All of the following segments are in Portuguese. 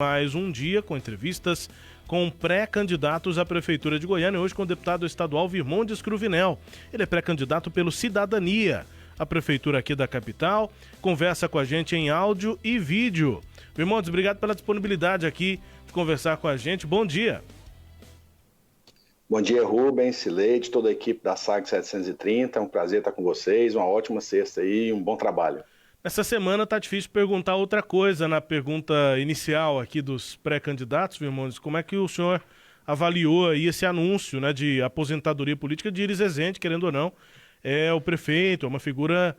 Mais um dia com entrevistas com pré-candidatos à Prefeitura de Goiânia, hoje com o deputado estadual Virmondes Cruvinel. Ele é pré-candidato pelo Cidadania, a Prefeitura aqui da capital, conversa com a gente em áudio e vídeo. Virmondes, obrigado pela disponibilidade aqui de conversar com a gente. Bom dia. Bom dia, Rubens, Cileide, toda a equipe da SAG 730, é um prazer estar com vocês, uma ótima sexta aí, um bom trabalho. Essa semana tá difícil perguntar outra coisa na pergunta inicial aqui dos pré-candidatos, Virmondes. Como é que o senhor avaliou aí esse anúncio, né, de aposentadoria política de Iris Rezende, querendo ou não? É o prefeito, é uma figura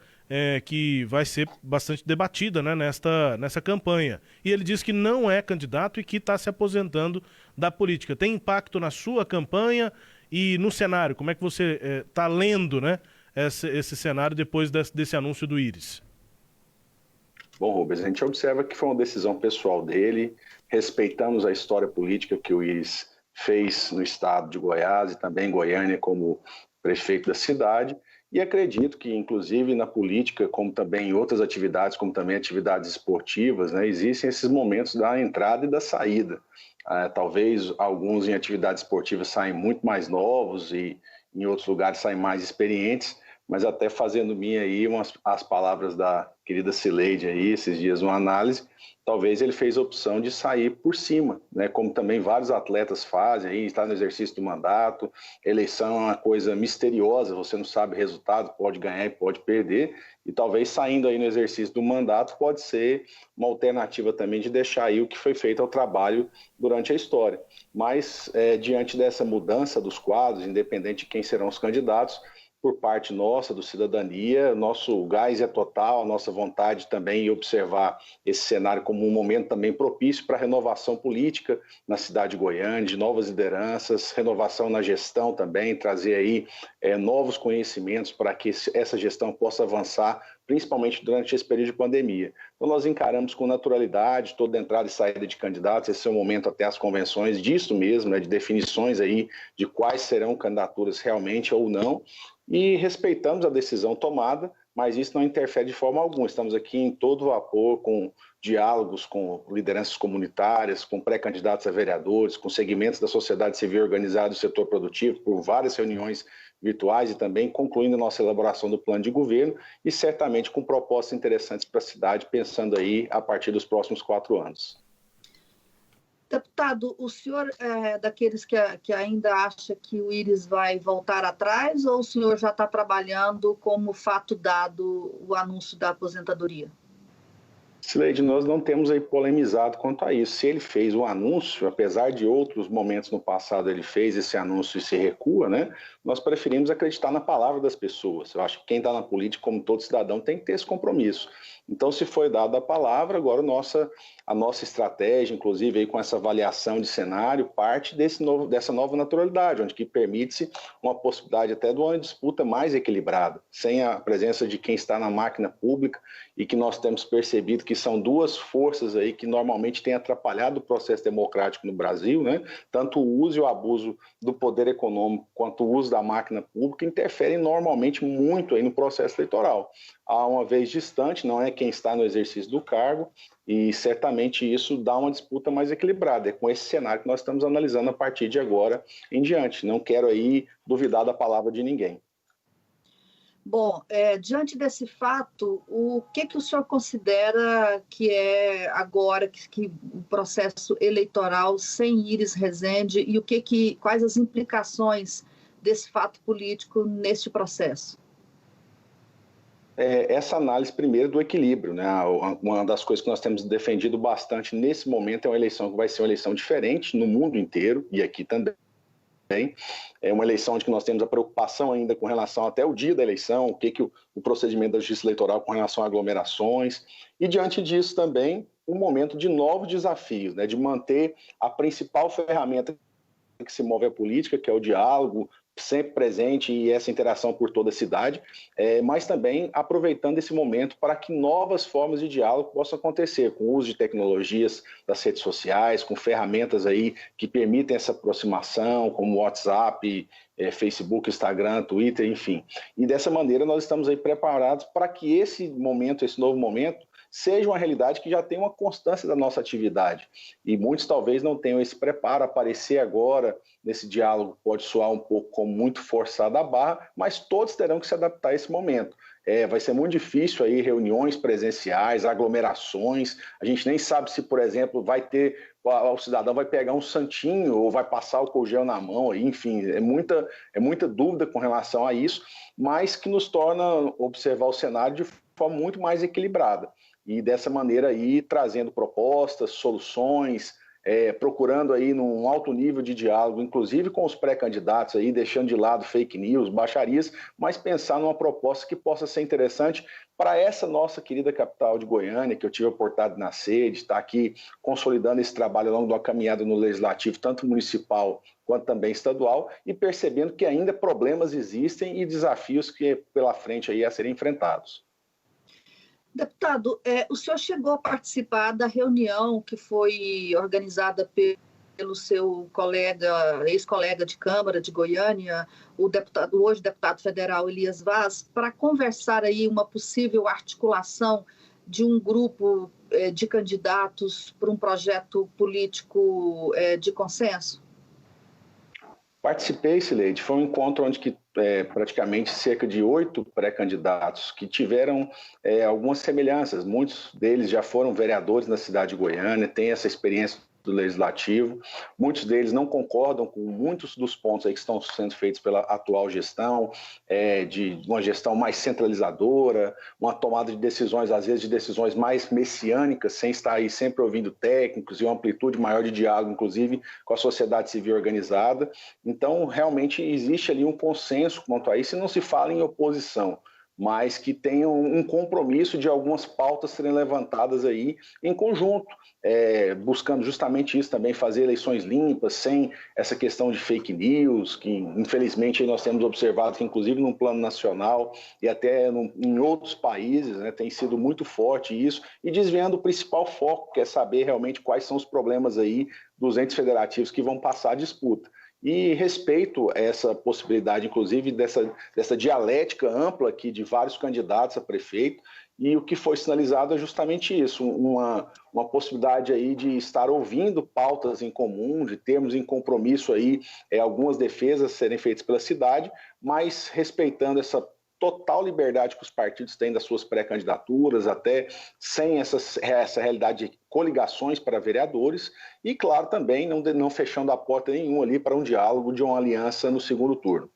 que vai ser bastante debatida, né, nessa campanha. E ele diz que não é candidato e que está se aposentando da política. Tem impacto na sua campanha e no cenário? Como é que você está lendo, né, esse cenário depois desse anúncio do Iris? Bom, Rubens, a gente observa que foi uma decisão pessoal dele, respeitamos a história política que o Iris fez no estado de Goiás e também em Goiânia como prefeito da cidade, e acredito que, inclusive, na política, como também em outras atividades, como também atividades esportivas, né, existem esses momentos da entrada e da saída. Talvez alguns em atividades esportivas saem muito mais novos e em outros lugares saem mais experientes, mas até fazendo minha aí as palavras da querida Cileide aí, esses dias uma análise, talvez ele fez a opção de sair por cima, né, como também vários atletas fazem aí, está no exercício do mandato, eleição é uma coisa misteriosa, você não sabe o resultado, pode ganhar e pode perder, e talvez saindo aí no exercício do mandato pode ser uma alternativa também de deixar aí o que foi feito ao trabalho durante a história. Mas diante dessa mudança dos quadros, independente de quem serão os candidatos, por parte nossa, do Cidadania, nosso gás é total, a nossa vontade também em observar esse cenário como um momento também propício para a renovação política na cidade de Goiânia, de novas lideranças, renovação na gestão também, trazer aí novos conhecimentos para que essa gestão possa avançar, principalmente durante esse período de pandemia. Então nós encaramos com naturalidade toda entrada e saída de candidatos, esse é o momento até as convenções disso mesmo, né, de definições aí de quais serão candidaturas realmente ou não, e respeitamos a decisão tomada, mas isso não interfere de forma alguma. Estamos aqui em todo vapor, com diálogos com lideranças comunitárias, com pré-candidatos a vereadores, com segmentos da sociedade civil organizada do setor produtivo, por várias reuniões virtuais e também concluindo a nossa elaboração do plano de governo e certamente com propostas interessantes para a cidade, pensando aí a partir dos próximos 4 anos. Deputado, o senhor é daqueles que ainda acha que o Iris vai voltar atrás ou o senhor já está trabalhando como fato dado o anúncio da aposentadoria? Cileide, nós não temos aí polemizado quanto a isso. Se ele fez o anúncio, apesar de outros momentos no passado ele fez esse anúncio e se recua, né? Nós preferimos acreditar na palavra das pessoas. Eu acho que quem está na política, como todo cidadão, tem que ter esse compromisso. Então, se foi dada a palavra, agora a nossa estratégia, inclusive aí com essa avaliação de cenário, parte dessa nova naturalidade, onde que permite-se uma possibilidade até de uma disputa mais equilibrada, sem a presença de quem está na máquina pública e que nós temos percebido que são duas forças aí que normalmente têm atrapalhado o processo democrático no Brasil, né? Tanto o uso e o abuso do poder econômico quanto o uso da máquina pública interferem normalmente muito aí no processo eleitoral. Há uma vez distante, não é quem está no exercício do cargo, e certamente isso dá uma disputa mais equilibrada. É com esse cenário que nós estamos analisando a partir de agora em diante. Não quero aí duvidar da palavra de ninguém. Bom, diante desse fato, o que o senhor considera que é agora que o processo eleitoral sem Iris Rezende e quais as implicações desse fato político neste processo? Essa análise primeiro do equilíbrio, né? Uma das coisas que nós temos defendido bastante nesse momento é uma eleição que vai ser uma eleição diferente no mundo inteiro e aqui também. É uma eleição onde nós temos a preocupação ainda com relação até o dia da eleição, o procedimento da justiça eleitoral com relação a aglomerações, e diante disso também um momento de novos desafios, né, de manter a principal ferramenta que se move a política, que é o diálogo, sempre presente e essa interação por toda a cidade, mas também aproveitando esse momento para que novas formas de diálogo possam acontecer, com o uso de tecnologias das redes sociais, com ferramentas aí que permitem essa aproximação, como WhatsApp, Facebook, Instagram, Twitter, enfim. E dessa maneira nós estamos aí preparados para que esse momento, esse novo momento, seja uma realidade que já tem uma constância da nossa atividade. E muitos talvez não tenham esse preparo. Aparecer agora nesse diálogo pode soar um pouco como muito forçada a barra, mas todos terão que se adaptar a esse momento. Vai ser muito difícil aí reuniões presenciais, aglomerações. A gente nem sabe se, por exemplo, o cidadão vai pegar um santinho ou vai passar álcool gel na mão. Enfim, é muita dúvida com relação a isso, mas que nos torna observar o cenário de forma muito mais equilibrada. E dessa maneira aí trazendo propostas, soluções, procurando aí num alto nível de diálogo, inclusive com os pré-candidatos aí, deixando de lado fake news, baixarias, mas pensar numa proposta que possa ser interessante para essa nossa querida capital de Goiânia, que eu tive a oportunidade de nascer, de estar aqui consolidando esse trabalho ao longo de uma caminhada no Legislativo, tanto municipal quanto também estadual, e percebendo que ainda problemas existem e desafios que pela frente aí a serem enfrentados. Deputado, o senhor chegou a participar da reunião que foi organizada pelo seu colega, ex-colega de Câmara de Goiânia, hoje deputado federal Elias Vaz, para conversar aí uma possível articulação de um grupo de candidatos para um projeto político de consenso? Participei, Sileide. Foi um encontro onde praticamente cerca de 8 pré-candidatos que tiveram algumas semelhanças. Muitos deles já foram vereadores na cidade de Goiânia, têm essa experiência do Legislativo. Muitos deles não concordam com muitos dos pontos aí que estão sendo feitos pela atual gestão, de uma gestão mais centralizadora, uma tomada de decisões, às vezes de decisões mais messiânicas, sem estar aí sempre ouvindo técnicos e uma amplitude maior de diálogo, inclusive com a sociedade civil organizada. Então, realmente existe ali um consenso quanto a isso, e não se fala em oposição, mas que tenham um compromisso de algumas pautas serem levantadas aí em conjunto, buscando justamente isso também, fazer eleições limpas, sem essa questão de fake news, que infelizmente nós temos observado que inclusive no plano nacional e até em outros países, né, tem sido muito forte isso, e desviando o principal foco, que é saber realmente quais são os problemas aí dos entes federativos que vão passar a disputa. E respeito essa possibilidade, inclusive, dessa dialética ampla aqui de vários candidatos a prefeito, e o que foi sinalizado é justamente isso, uma possibilidade aí de estar ouvindo pautas em comum, de termos em compromisso aí algumas defesas serem feitas pela cidade, mas respeitando essa total liberdade que os partidos têm das suas pré-candidaturas, até sem essa realidade de coligações para vereadores, e, claro, também não fechando a porta nenhuma ali para um diálogo de uma aliança no segundo turno.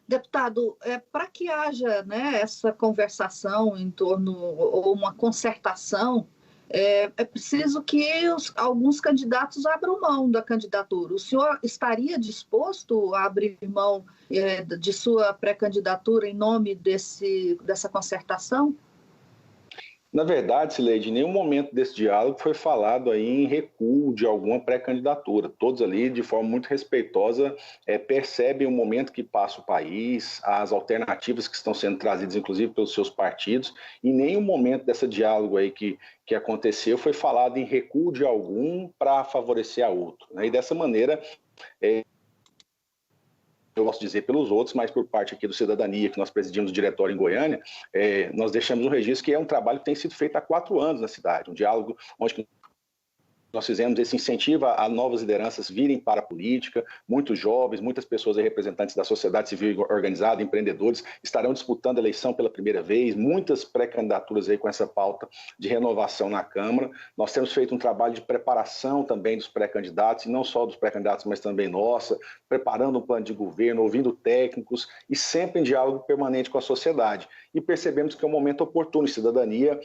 Deputado, para que haja, né, essa conversação em torno, ou uma concertação, é preciso que alguns candidatos abram mão da candidatura. O senhor estaria disposto a abrir mão de sua pré-candidatura em nome dessa concertação? Na verdade, Sileide, em nenhum momento desse diálogo foi falado aí em recuo de alguma pré-candidatura. Todos ali, de forma muito respeitosa, percebem o momento que passa o país, as alternativas que estão sendo trazidas, inclusive, pelos seus partidos. Em nenhum momento desse diálogo aí que aconteceu foi falado em recuo de algum para favorecer a outro, né? E dessa maneira, eu posso dizer pelos outros, mas por parte aqui do Cidadania, que nós presidimos o diretório em Goiânia, nós deixamos um registro que é um trabalho que tem sido feito há 4 anos na cidade, um diálogo onde nós fizemos esse incentivo a novas lideranças virem para a política, muitos jovens, muitas pessoas aí, representantes da sociedade civil organizada, empreendedores, estarão disputando a eleição pela primeira vez, muitas pré-candidaturas aí com essa pauta de renovação na Câmara. Nós temos feito um trabalho de preparação também dos pré-candidatos, e não só dos pré-candidatos, mas também nossa, preparando um plano de governo, ouvindo técnicos e sempre em diálogo permanente com a sociedade. E percebemos que é um momento oportuno, Cidadania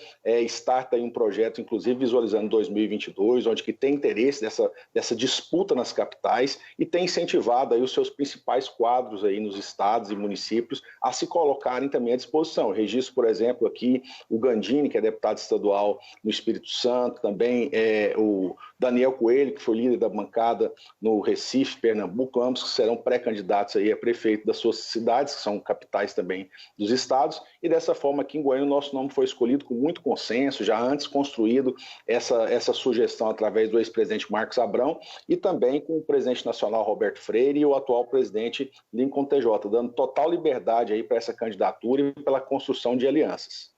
starta aí um projeto, inclusive visualizando 2022, onde que tem interesse dessa disputa nas capitais e tem incentivado aí os seus principais quadros aí nos estados e municípios a se colocarem também à disposição. Eu registro, por exemplo, aqui o Gandini, que é deputado estadual no Espírito Santo, também o Daniel Coelho, que foi líder da bancada no Recife, Pernambuco, ambos que serão pré-candidatos aí a prefeito das suas cidades, que são capitais também dos estados, e dessa forma aqui em Goiânia o nosso nome foi escolhido com muito consenso, já antes construído essa sugestão através do ex-presidente Marcos Abrão e também com o presidente nacional Roberto Freire e o atual presidente Lincoln TJ, dando total liberdade aí para essa candidatura e pela construção de alianças.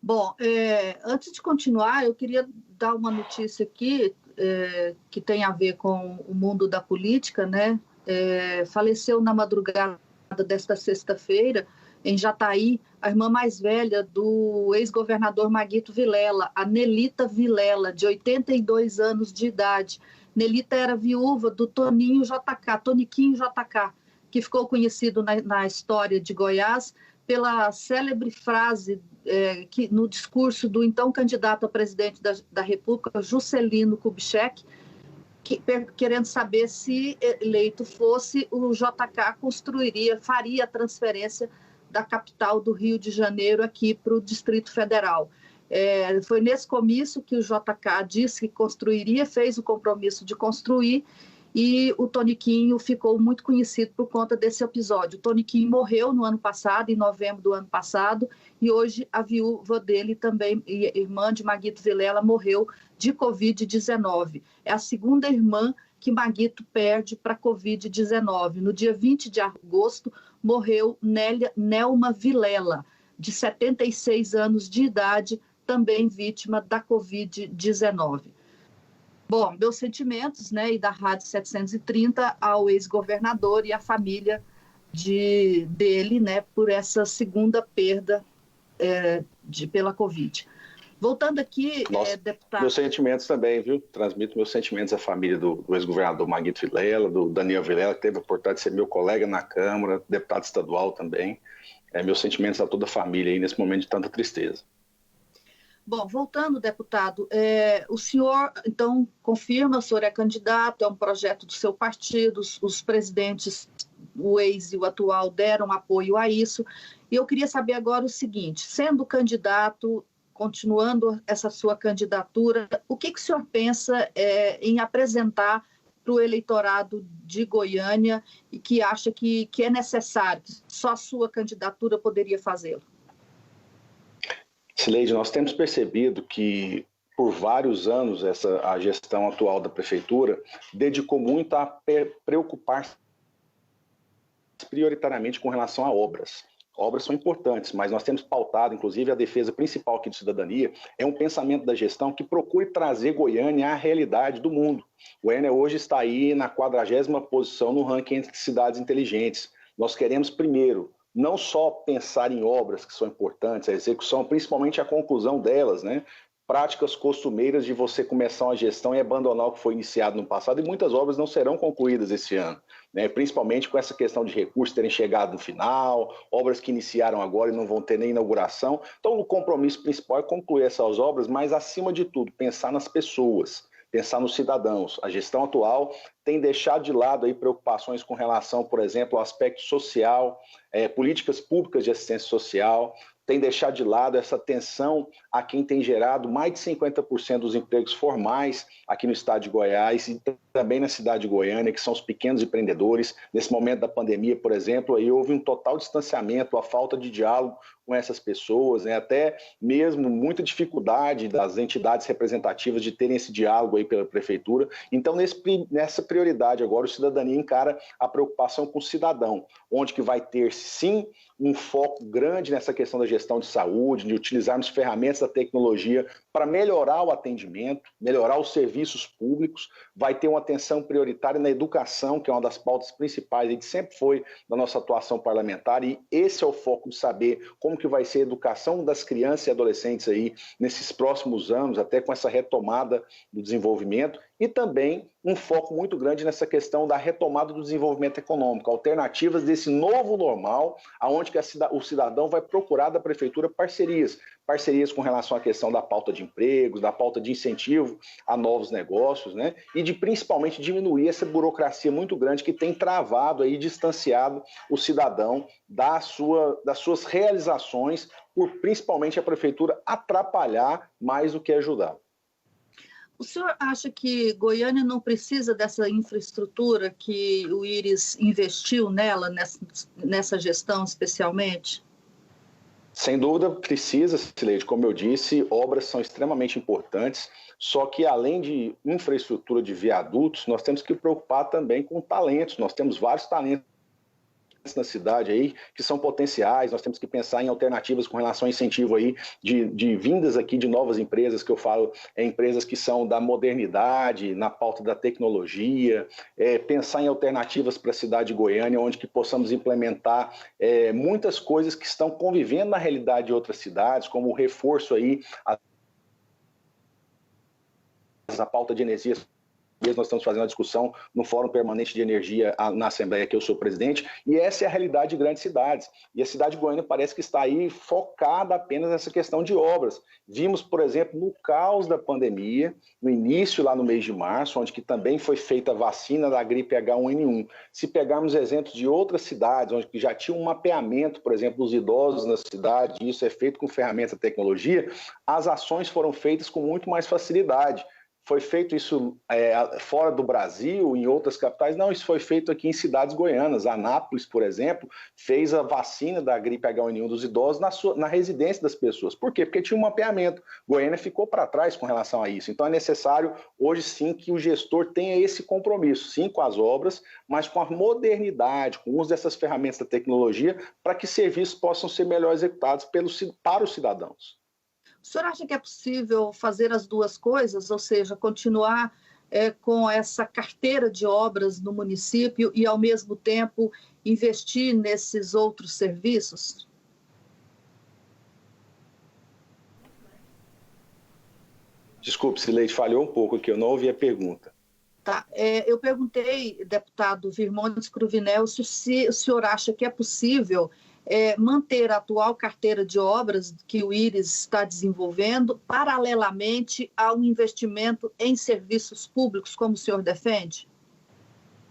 Bom, antes de continuar, eu queria dar uma notícia aqui que tem a ver com o mundo da política, né? Faleceu na madrugada desta sexta-feira, em Jataí, a irmã mais velha do ex-governador Maguito Vilela, a Nelita Vilela, de 82 anos de idade. Nelita era viúva do Toninho JK, Toniquinho JK, que ficou conhecido na história de Goiás pela célebre frase que no discurso do então candidato a presidente da República, Juscelino Kubitschek, querendo saber se eleito fosse, o JK faria a transferência da capital do Rio de Janeiro aqui para o Distrito Federal. Foi nesse comício que o JK disse que construiria, fez o compromisso de construir, e o Toniquinho ficou muito conhecido por conta desse episódio. O Toniquinho morreu no ano passado, em novembro do ano passado, e hoje a viúva dele também, irmã de Maguito Vilela, morreu de Covid-19. É a segunda irmã que Maguito perde para Covid-19. No dia 20 de agosto, morreu Nelma Vilela, de 76 anos de idade, também vítima da Covid-19. Bom, meus sentimentos, né, e da Rádio 730 ao ex-governador e à família dele, né, por essa segunda perda pela Covid. Voltando aqui, deputado... Meus sentimentos também, viu? Transmito meus sentimentos à família do ex-governador Maguito Vilela, do Daniel Vilela, que teve a oportunidade de ser meu colega na Câmara, deputado estadual também. Meus sentimentos a toda a família aí nesse momento de tanta tristeza. Bom, voltando, deputado, o senhor, então, confirma, o senhor é candidato, é um projeto do seu partido, os presidentes, o ex e o atual, deram apoio a isso, e eu queria saber agora o seguinte, sendo candidato, continuando essa sua candidatura, o que o senhor pensa em apresentar para o eleitorado de Goiânia e que acha que é necessário, que só a sua candidatura poderia fazê-lo? Sileide, nós temos percebido que por vários anos a gestão atual da prefeitura dedicou muito a preocupar-se prioritariamente com relação a obras. Obras são importantes, mas nós temos pautado, inclusive a defesa principal aqui de cidadania, é um pensamento da gestão que procure trazer Goiânia à realidade do mundo. Goiânia hoje está aí na 40ª posição no ranking entre cidades inteligentes. Nós queremos, primeiro, não só pensar em obras que são importantes, a execução, principalmente a conclusão delas, né? Práticas costumeiras de você começar uma gestão e abandonar o que foi iniciado no passado, e muitas obras não serão concluídas esse ano, né? Principalmente com essa questão de recursos terem chegado no final, obras que iniciaram agora e não vão ter nem inauguração. Então, o compromisso principal é concluir essas obras, mas, acima de tudo, pensar nas pessoas, pensar nos cidadãos. A gestão atual tem deixado de lado aí preocupações com relação, por exemplo, ao aspecto social, políticas públicas de assistência social, tem deixado de lado essa atenção a quem tem gerado mais de 50% dos empregos formais aqui no estado de Goiás e também na cidade de Goiânia, que são os pequenos empreendedores. Nesse momento da pandemia, por exemplo, aí houve um total distanciamento, a falta de diálogo com essas pessoas, né? Até mesmo muita dificuldade das entidades representativas de terem esse diálogo aí pela prefeitura. Então, nessa prioridade agora, o Cidadania encara a preocupação com o cidadão, onde que vai ter, sim, um foco grande nessa questão da gestão de saúde, de utilizarmos ferramentas da tecnologia para melhorar o atendimento, melhorar os serviços públicos, vai ter uma atenção prioritária na educação, que é uma das pautas principais e que sempre foi da nossa atuação parlamentar, e esse é o foco de saber como que vai ser a educação das crianças e adolescentes aí nesses próximos anos, até com essa retomada do desenvolvimento, e também um foco muito grande nessa questão da retomada do desenvolvimento econômico, alternativas desse novo normal, aonde que o cidadão vai procurar da prefeitura parcerias com relação à questão da pauta de empregos, da pauta de incentivo a novos negócios, né? E de principalmente diminuir essa burocracia muito grande que tem travado aí, distanciado o cidadão das suas realizações, por principalmente a prefeitura atrapalhar mais do que ajudar. O senhor acha que Goiânia não precisa dessa infraestrutura que o Íris investiu nela, nessa gestão especialmente? Sem dúvida precisa, Sileide, como eu disse, obras são extremamente importantes, só que além de infraestrutura de viadutos, nós temos que preocupar também com talentos, nós temos vários talentos na cidade aí, que são potenciais. Nós temos que pensar em alternativas com relação ao incentivo aí de vindas aqui de novas empresas, que eu falo, empresas que são da modernidade, na pauta da tecnologia, pensar em alternativas para a cidade de Goiânia, onde que possamos implementar muitas coisas que estão convivendo na realidade de outras cidades, como o reforço aí a pauta de energia. Nós estamos fazendo a discussão no Fórum Permanente de Energia na Assembleia, que eu sou presidente, e essa é a realidade de grandes cidades. E a cidade de Goiânia parece que está aí focada apenas nessa questão de obras. Vimos, por exemplo, no caos da pandemia, no início, lá no mês de março, onde que também foi feita a vacina da gripe H1N1. Se pegarmos exemplos de outras cidades, onde já tinha um mapeamento, por exemplo, dos idosos na cidade, e isso é feito com ferramentas de tecnologia, as ações foram feitas com muito mais facilidade. Foi feito isso fora do Brasil, em outras capitais? Não, isso foi feito aqui em cidades goianas. Anápolis, por exemplo, fez a vacina da gripe H1N1 dos idosos na residência das pessoas. Por quê? Porque tinha um mapeamento. Goiânia ficou para trás com relação a isso. Então é necessário, hoje sim, que o gestor tenha esse compromisso, sim, com as obras, mas com a modernidade, com o uso dessas ferramentas da tecnologia, para que serviços possam ser melhor executados para os cidadãos. O senhor acha que é possível fazer as duas coisas, ou seja, continuar com essa carteira de obras no município e, ao mesmo tempo, investir nesses outros serviços? Desculpe, Cileide, falhou um pouco aqui, eu não ouvi a pergunta. Tá. Eu perguntei, deputado Virmontes Cruvinel, se o senhor acha que é possível manter a atual carteira de obras que o IRIS está desenvolvendo paralelamente ao investimento em serviços públicos, como o senhor defende?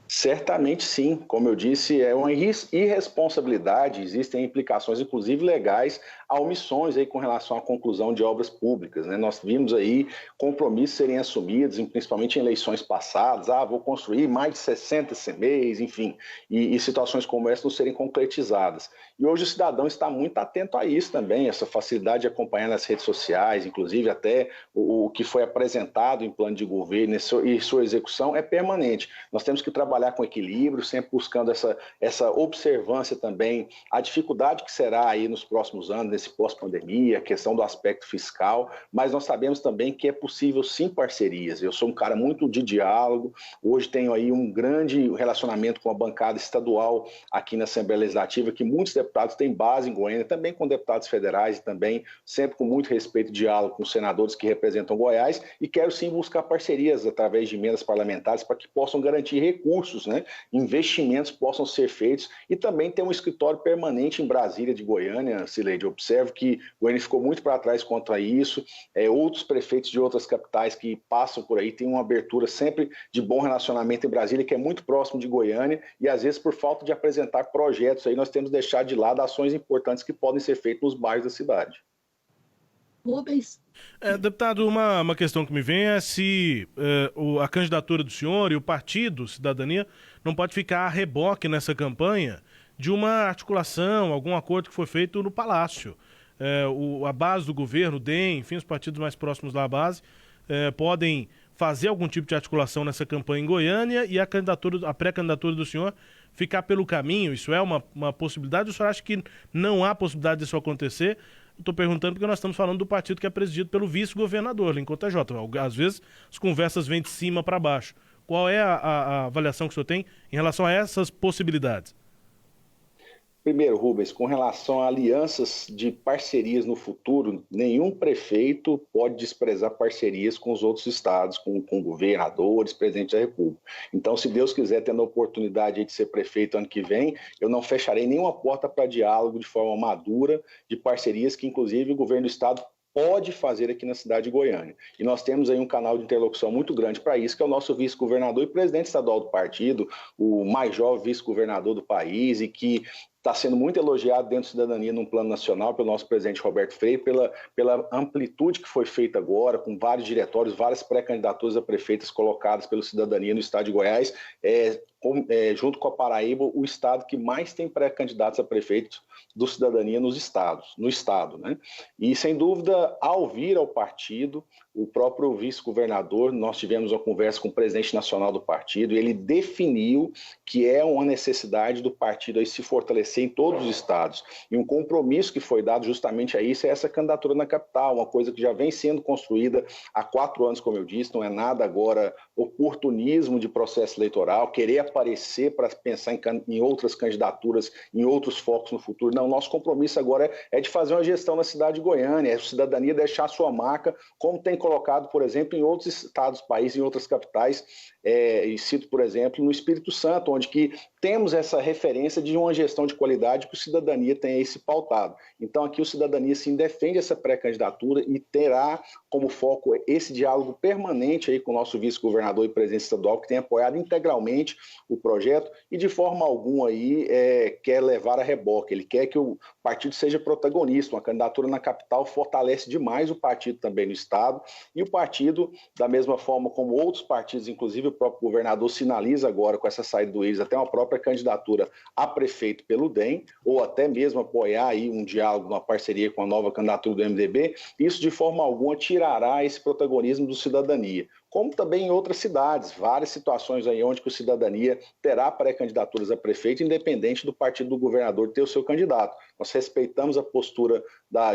Certamente sim, como eu disse, é uma irresponsabilidade, existem implicações, inclusive legais, a omissões aí com relação à conclusão de obras públicas, né? Nós vimos aí compromissos serem assumidos, principalmente em eleições passadas, vou construir mais de 60 CMEs, enfim, e situações como essa não serem concretizadas. E hoje o cidadão está muito atento a isso também, essa facilidade de acompanhar nas redes sociais, inclusive até o que foi apresentado em plano de governo e sua execução é permanente. Nós temos que trabalhar com equilíbrio, sempre buscando essa observância também, a dificuldade que será aí nos próximos anos, nesse pós-pandemia, a questão do aspecto fiscal, mas nós sabemos também que é possível sim parcerias. Eu sou um cara muito de diálogo, hoje tenho aí um grande relacionamento com a bancada estadual aqui na Assembleia Legislativa, que muitos deputados têm base em Goiânia, também com deputados federais e também sempre com muito respeito e diálogo com os senadores que representam Goiás, e quero sim buscar parcerias através de emendas parlamentares para que possam garantir recursos, né? Investimentos possam ser feitos e também ter um escritório permanente em Brasília de Goiânia, Cileide. Observo que Goiânia ficou muito para trás quanto a isso, outros prefeitos de outras capitais que passam por aí têm uma abertura sempre de bom relacionamento em Brasília, que é muito próximo de Goiânia, e às vezes por falta de apresentar projetos aí nós temos que deixar de lado ações importantes que podem ser feitas nos bairros da cidade. Rubens? Deputado, uma questão que me vem é se a candidatura do senhor e o partido Cidadania não pode ficar a reboque nessa campanha de uma articulação, algum acordo que foi feito no Palácio. A base do governo, o DEM, enfim, os partidos mais próximos da base, podem fazer algum tipo de articulação nessa campanha em Goiânia e a pré-candidatura do senhor ficar pelo caminho. Isso é uma possibilidade? O senhor acha que não há possibilidade disso acontecer? Estou perguntando porque nós estamos falando do partido que é presidido pelo vice-governador, Lincoln TJ. Às vezes as conversas vêm de cima para baixo. Qual é a avaliação que o senhor tem em relação a essas possibilidades? Primeiro, Rubens, com relação a alianças de parcerias no futuro, nenhum prefeito pode desprezar parcerias com os outros estados, com governadores, presidente da República. Então, se Deus quiser, tendo a oportunidade de ser prefeito ano que vem, eu não fecharei nenhuma porta para diálogo de forma madura, de parcerias que, inclusive, o governo do estado pode fazer aqui na cidade de Goiânia. E nós temos aí um canal de interlocução muito grande para isso, que é o nosso vice-governador e presidente estadual do partido, o mais jovem vice-governador do país, e que está sendo muito elogiado dentro da Cidadania num plano nacional pelo nosso presidente Roberto Freire, pela amplitude que foi feita agora, com vários diretórios, várias pré-candidaturas a prefeitas colocadas pelo Cidadania no estado de Goiás, junto com a Paraíba, o estado que mais tem pré-candidatos a prefeitos do Cidadania no estado, né? E, sem dúvida, ao vir ao partido, o próprio vice-governador, nós tivemos uma conversa com o presidente nacional do partido, e ele definiu que é uma necessidade do partido aí se fortalecer em todos os estados. E um compromisso que foi dado justamente a isso é essa candidatura na capital, uma coisa que já vem sendo construída há 4 anos, como eu disse, não é nada agora oportunismo de processo eleitoral, querer aparecer para pensar em outras candidaturas, em outros focos no futuro. Não, nosso compromisso agora é de fazer uma gestão na cidade de Goiânia, é a cidadania deixar sua marca, como tem colocado, por exemplo, em outros estados do país, em outras capitais, e cito, por exemplo, no Espírito Santo, onde que temos essa referência de uma gestão de qualidade que o Cidadania tem aí se pautado. Então, aqui o Cidadania, sim, defende essa pré-candidatura e terá como foco esse diálogo permanente aí com o nosso vice-governador e presidente estadual, que tem apoiado integralmente o projeto e, de forma alguma, aí, quer levar a reboque. Ele quer que o partido seja protagonista. Uma candidatura na capital fortalece demais o partido também no estado, e o partido, da mesma forma como outros partidos, inclusive o próprio governador sinaliza agora com essa saída do Iris até uma própria candidatura a prefeito pelo DEM, ou até mesmo apoiar aí um diálogo, uma parceria com a nova candidatura do MDB, isso de forma alguma tirará esse protagonismo do Cidadania. Como também em outras cidades, várias situações aí onde que o Cidadania terá pré-candidaturas a prefeito, independente do partido do governador ter o seu candidato. Nós respeitamos a postura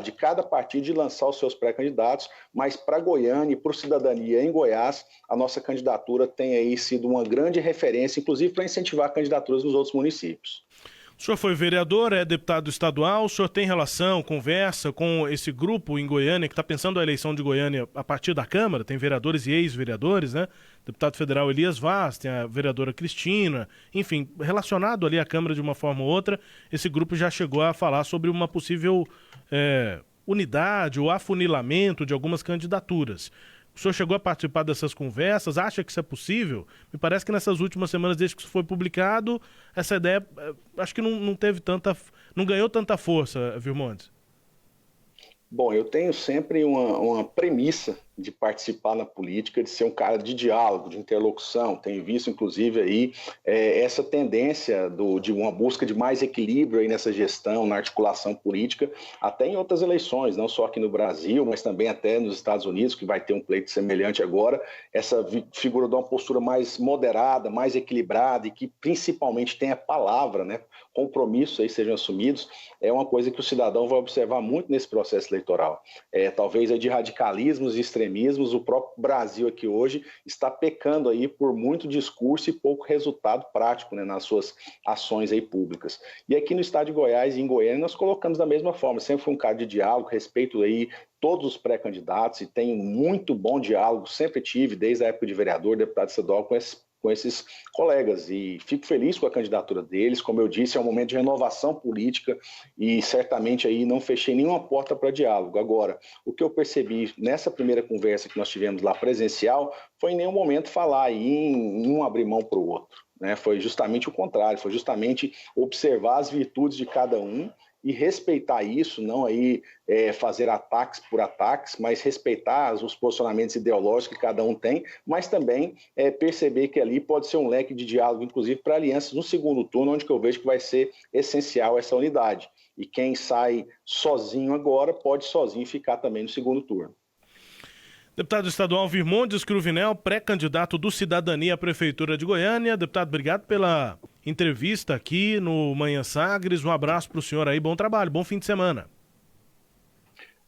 de cada partido de lançar os seus pré-candidatos, mas para Goiânia e para o Cidadania em Goiás, a nossa candidatura tem aí sido uma grande referência, inclusive para incentivar candidaturas nos outros municípios. O senhor foi vereador, é deputado estadual, o senhor tem relação, conversa com esse grupo em Goiânia que está pensando a eleição de Goiânia a partir da Câmara? Tem vereadores e ex-vereadores, né? Deputado federal Elias Vaz, tem a vereadora Cristina, enfim, relacionado ali à Câmara de uma forma ou outra, esse grupo já chegou a falar sobre uma possível unidade ou afunilamento de algumas candidaturas. O senhor chegou a participar dessas conversas? Acha que isso é possível? Me parece que nessas últimas semanas, desde que isso foi publicado, essa ideia acho que não ganhou tanta força, Virmontes. Bom, eu tenho sempre uma premissa de participar na política, de ser um cara de diálogo, de interlocução. Tenho visto, inclusive, aí essa tendência de uma busca de mais equilíbrio aí nessa gestão, na articulação política, até em outras eleições, não só aqui no Brasil, mas também até nos Estados Unidos, que vai ter um pleito semelhante agora. Essa figura de uma postura mais moderada, mais equilibrada e que principalmente tenha palavra, né? Compromissos aí sejam assumidos, é uma coisa que o cidadão vai observar muito nesse processo eleitoral. Talvez de radicalismos e extremismos, o próprio Brasil aqui hoje está pecando aí por muito discurso e pouco resultado prático, né, nas suas ações aí públicas. E aqui no estado de Goiás e em Goiânia nós colocamos da mesma forma, sempre foi um cara de diálogo, respeito aí todos os pré-candidatos e tenho muito bom diálogo, sempre tive desde a época de vereador, deputado estadual com esses colegas e fico feliz com a candidatura deles. Como eu disse, é um momento de renovação política e certamente aí não fechei nenhuma porta para diálogo. Agora, o que eu percebi nessa primeira conversa que nós tivemos lá presencial foi em nenhum momento falar aí em um abrir mão para o outro, né? Foi justamente o contrário, foi justamente observar as virtudes de cada um e respeitar isso, não aí fazer ataques por ataques, mas respeitar os posicionamentos ideológicos que cada um tem, mas também perceber que ali pode ser um leque de diálogo, inclusive para alianças no segundo turno, onde que eu vejo que vai ser essencial essa unidade. E quem sai sozinho agora pode sozinho ficar também no segundo turno. Deputado estadual Virmondes Cruvinel, pré-candidato do Cidadania à Prefeitura de Goiânia. Deputado, obrigado pela entrevista aqui no Manhã Sagres. Um abraço para o senhor aí, bom trabalho, bom fim de semana.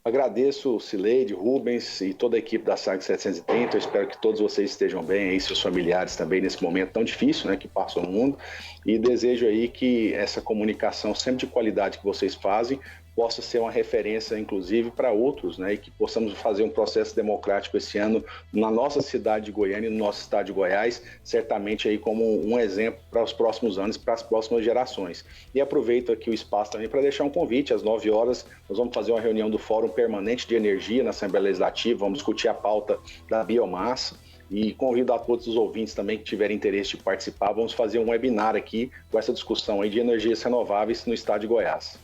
Agradeço Cileide, Rubens e toda a equipe da Sagres 730. Eu espero que todos vocês estejam bem aí, seus familiares também nesse momento tão difícil, né, que passou no mundo. E desejo aí que essa comunicação sempre de qualidade que vocês fazem possa ser uma referência, inclusive, para outros, né, e que possamos fazer um processo democrático esse ano na nossa cidade de Goiânia e no nosso estado de Goiás, certamente aí como um exemplo para os próximos anos, para as próximas gerações. E aproveito aqui o espaço também para deixar um convite, às 9 horas, nós vamos fazer uma reunião do Fórum Permanente de Energia na Assembleia Legislativa, vamos discutir a pauta da biomassa, e convido a todos os ouvintes também que tiverem interesse de participar, vamos fazer um webinar aqui com essa discussão aí de energias renováveis no estado de Goiás.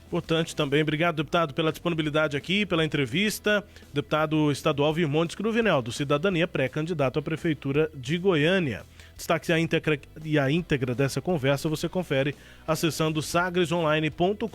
Importante também. Obrigado, deputado, pela disponibilidade aqui, pela entrevista. Deputado estadual Virmondes Cruvinel, do Cidadania, pré-candidato à Prefeitura de Goiânia. Destaque e a íntegra dessa conversa você confere acessando sagresonline.com.br.